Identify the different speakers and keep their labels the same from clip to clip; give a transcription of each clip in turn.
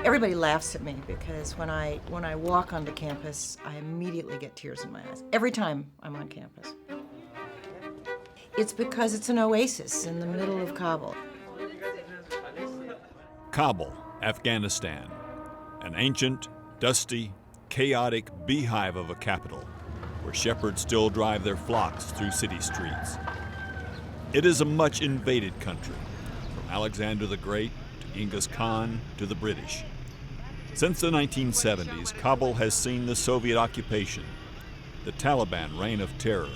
Speaker 1: Everybody laughs at me because when I walk onto campus, I immediately get tears in my eyes every time I'm on campus. It's because it's an oasis in the middle of Kabul.
Speaker 2: Kabul, Afghanistan, an ancient, dusty, chaotic beehive of a capital where shepherds still drive their flocks through city streets. It is a much invaded country, from Alexander the Great to Genghis Khan to the British. Since the 1970s, Kabul has seen the Soviet occupation, the Taliban reign of terror,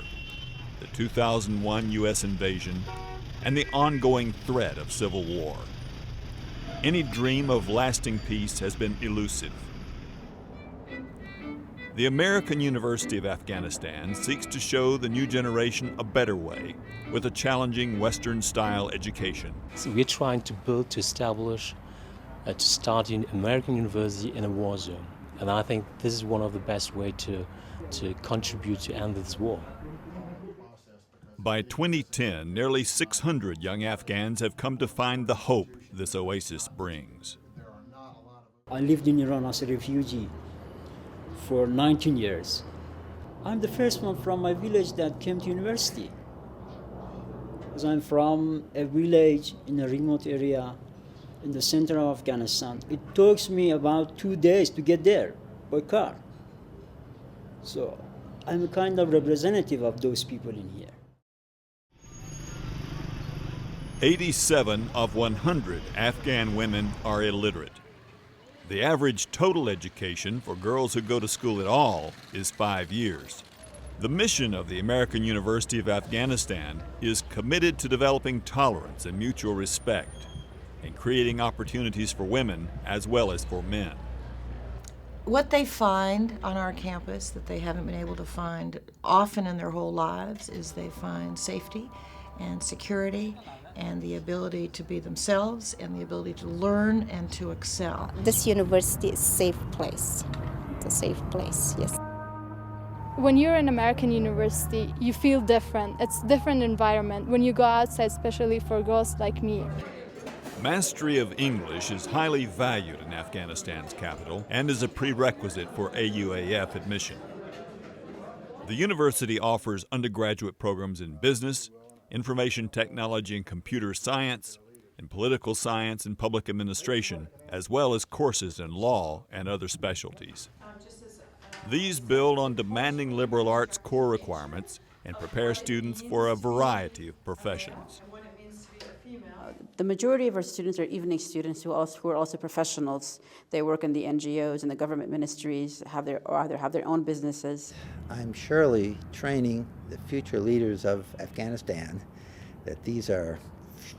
Speaker 2: the 2001 U.S. invasion, and the ongoing threat of civil war. Any dream of lasting peace has been elusive. The American University of Afghanistan seeks to show the new generation a better way with a challenging Western-style education.
Speaker 3: So we're trying to build, to establish, to start an American university in a war zone. And I think this is one of the best ways to contribute to end this war.
Speaker 2: By 2010, nearly 600 young Afghans have come to find the hope this oasis brings.
Speaker 4: I lived in Iran as a refugee for 19 years. I'm the first one from my village that came to university. Because I'm from a village in a remote area in the center of Afghanistan. It took me about 2 days to get there by car. So I'm a kind of representative of those people in here.
Speaker 2: 87 of 100 Afghan women are illiterate. The average total education for girls who go to school at all is 5 years. The mission of the American University of Afghanistan is committed to developing tolerance and mutual respect and creating opportunities for women as well as for men.
Speaker 1: What they find on our campus that they haven't been able to find often in their whole lives is they find safety and security and the ability to be themselves and the ability to learn and to excel.
Speaker 5: This university is a safe place. It's a safe place, yes.
Speaker 6: When you're in American university, you feel different. It's a different environment when you go outside, especially for girls like me.
Speaker 2: Mastery of English is highly valued in Afghanistan's capital and is a prerequisite for AUAF admission. The university offers undergraduate programs in business, information technology and computer science, and political science and public administration, as well as courses in law and other specialties. These build on demanding liberal arts core requirements and prepare students for a variety of professions.
Speaker 7: The majority of our students are evening students who are also professionals. They work in the NGOs and the government ministries, either have their own businesses.
Speaker 8: I'm surely training the future leaders of Afghanistan, that these are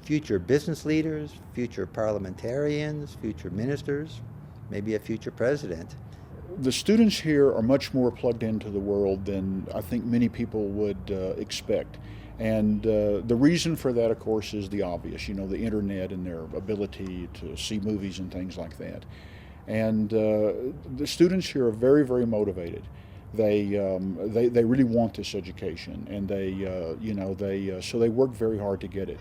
Speaker 8: future business leaders, future parliamentarians, future ministers, maybe a future president.
Speaker 9: The students here are much more plugged into the world than I think many people would expect. And the reason for that, of course, is the obvious, the internet and their ability to see movies and things like that. And the students here are very, very motivated. They really want this education, and so they work very hard to get it.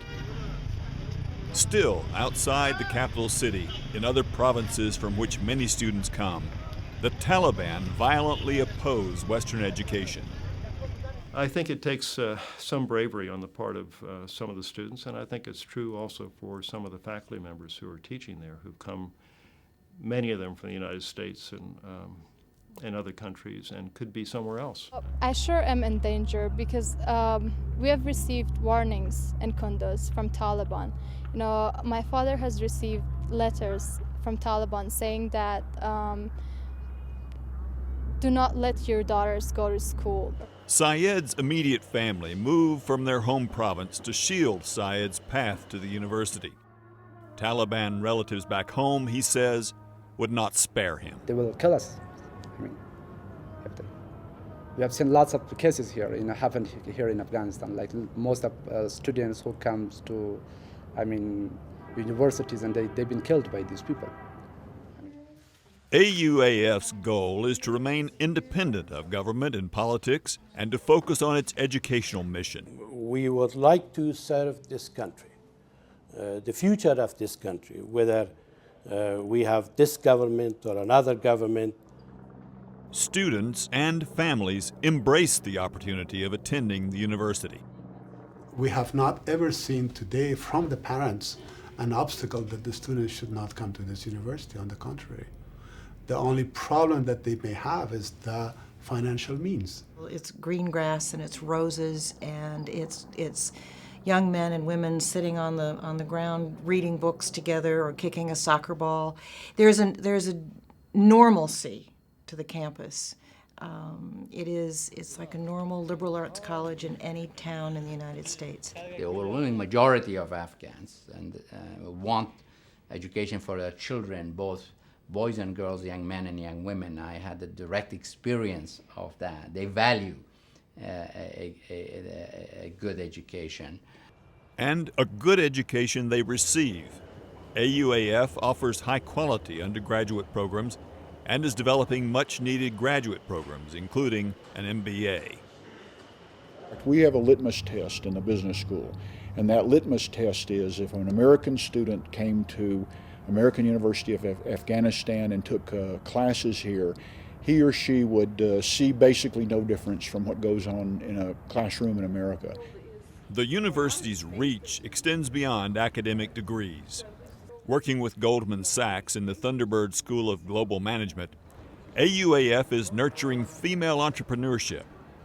Speaker 2: Still, outside the capital city, in other provinces from which many students come, the Taliban violently oppose Western education.
Speaker 10: I think it takes some bravery on the part of some of the students, and I think it's true also for some of the faculty members who are teaching there, who've come, many of them from the United States and other countries, and could be somewhere else.
Speaker 6: I sure am in danger because we have received warnings and condos from Taliban. My father has received letters from Taliban saying that do not let your daughters go to school.
Speaker 2: Syed's immediate family moved from their home province to shield Syed's path to the university. Taliban relatives back home, he says, would not spare him.
Speaker 11: They will kill us. We have seen lots of cases here, happened here in Afghanistan. Like most of students who comes to, universities, and they've been killed by these people.
Speaker 2: AUAF's goal is to remain independent of government and politics and to focus on its educational mission.
Speaker 12: We would like to serve this country, the future of this country, whether we have this government or another government.
Speaker 2: Students and families embrace the opportunity of attending the university.
Speaker 13: We have not ever seen today from the parents an obstacle that the students should not come to this university. On the contrary, the only problem that they may have is the financial means.
Speaker 1: It's green grass and it's roses and it's young men and women sitting on the ground reading books together or kicking a soccer ball. There's a normalcy to the campus. It's like a normal liberal arts college in any town in the United States.
Speaker 14: The overwhelming majority of Afghans want education for their children, both boys and girls, young men and young women. I had a direct experience of that. They value a good education.
Speaker 2: And a good education they receive. AUAF offers high-quality undergraduate programs and is developing much-needed graduate programs, including an MBA.
Speaker 9: We have a litmus test in the business school, and that litmus test is if an American student came to American University of Afghanistan and took classes here, he or she would see basically no difference from what goes on in a classroom in America.
Speaker 2: The university's reach extends beyond academic degrees. Working with Goldman Sachs in the Thunderbird School of Global Management, AUAF is nurturing female entrepreneurship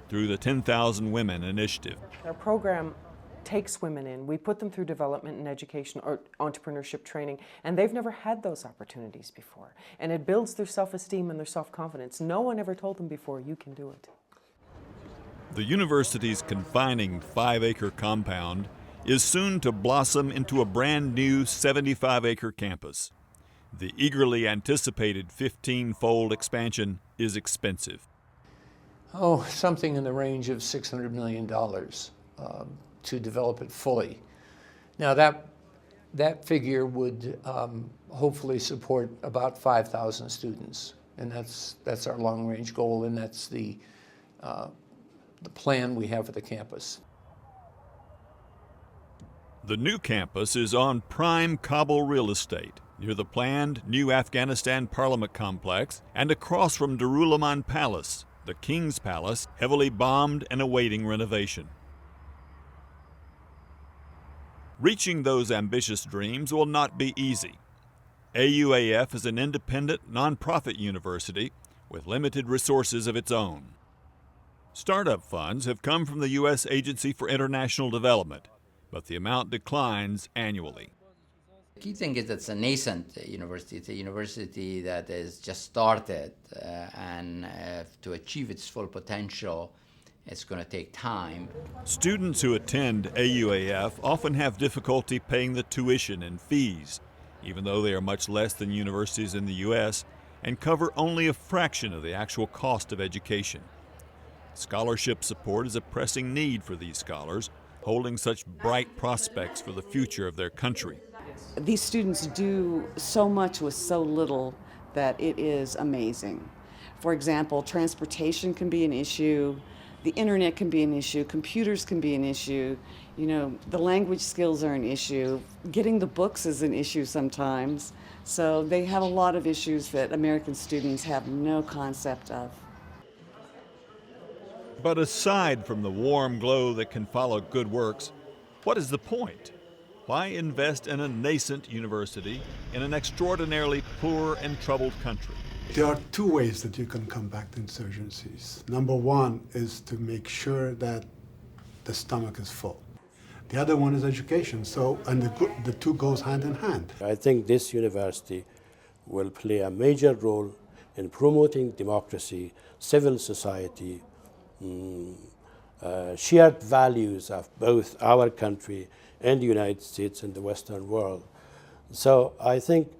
Speaker 2: through the 10,000 Women Initiative.
Speaker 15: Our program takes women in. We put them through development and education or entrepreneurship training, and they've never had those opportunities before. And it builds their self-esteem and their self-confidence. No one ever told them before, you can do it.
Speaker 2: The university's confining 5-acre compound is soon to blossom into a brand new 75-acre campus. The eagerly anticipated 15-fold expansion is expensive.
Speaker 16: Oh, something in the range of $600 million to develop it fully. Now that figure would hopefully support about 5,000 students, and that's our long-range goal, and that's the plan we have for the campus.
Speaker 2: The new campus is on prime Kabul real estate, near the planned new Afghanistan Parliament complex and across from Darul Aman Palace, the King's Palace, heavily bombed and awaiting renovation. Reaching those ambitious dreams will not be easy. AUAF is an independent, nonprofit university with limited resources of its own. Startup funds have come from the U.S. Agency for International Development, but the amount declines annually.
Speaker 14: The key thing is it's a nascent university. It's a university that is just started, and to achieve its full potential, it's going to take time.
Speaker 2: Students who attend AUAF often have difficulty paying the tuition and fees, even though they are much less than universities in the U.S. and cover only a fraction of the actual cost of education. Scholarship support is a pressing need for these scholars, holding such bright prospects for the future of their country.
Speaker 17: These students do so much with so little that it is amazing. For example, transportation can be an issue, the internet can be an issue, computers can be an issue, the language skills are an issue, getting the books is an issue sometimes. So they have a lot of issues that American students have no concept of.
Speaker 2: But aside from the warm glow that can follow good works, what is the point? Why invest in a nascent university in an extraordinarily poor and troubled country?
Speaker 13: There are two ways that you can combat insurgencies. Number one is to make sure that the stomach is full. The other one is education. And the two goes hand in hand.
Speaker 12: I think this university will play a major role in promoting democracy, civil society, shared values of both our country and the United States and the Western world. So I think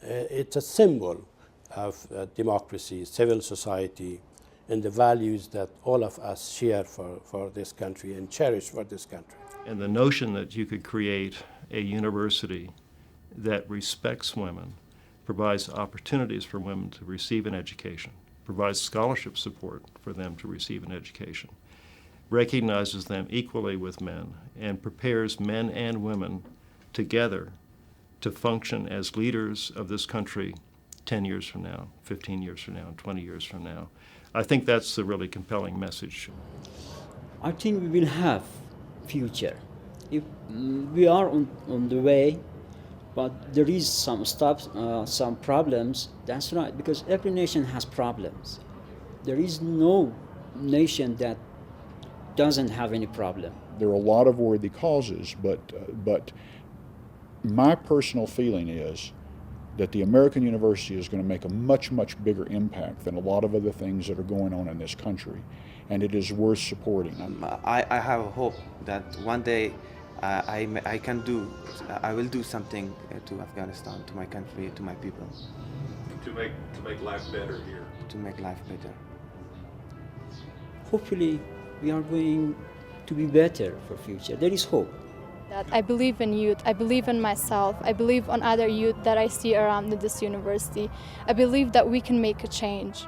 Speaker 12: it's a symbol of democracy, civil society, and the values that all of us share for this country and cherish for this country.
Speaker 10: And the notion that you could create a university that respects women, provides opportunities for women to receive an education, provides scholarship support for them to receive an education, recognizes them equally with men, and prepares men and women together to function as leaders of this country 10 years from now, 15 years from now, 20 years from now. I think that's the really compelling message.
Speaker 4: I think we will have future. If we are on the way, but there is some stops, some problems. That's right, because every nation has problems. There is no nation that doesn't have any problem.
Speaker 9: There are a lot of worthy causes, but my personal feeling is that the American University is going to make a much, much bigger impact than a lot of other things that are going on in this country, and it is worth supporting.
Speaker 18: I have a hope that one day I will do something to Afghanistan, to my country, to my people.
Speaker 2: To make life better here.
Speaker 18: To make life better.
Speaker 4: Hopefully, we are going to be better for future. There is hope.
Speaker 6: That I believe in youth, I believe in myself, I believe on other youth that I see around this university. I believe that we can make a change.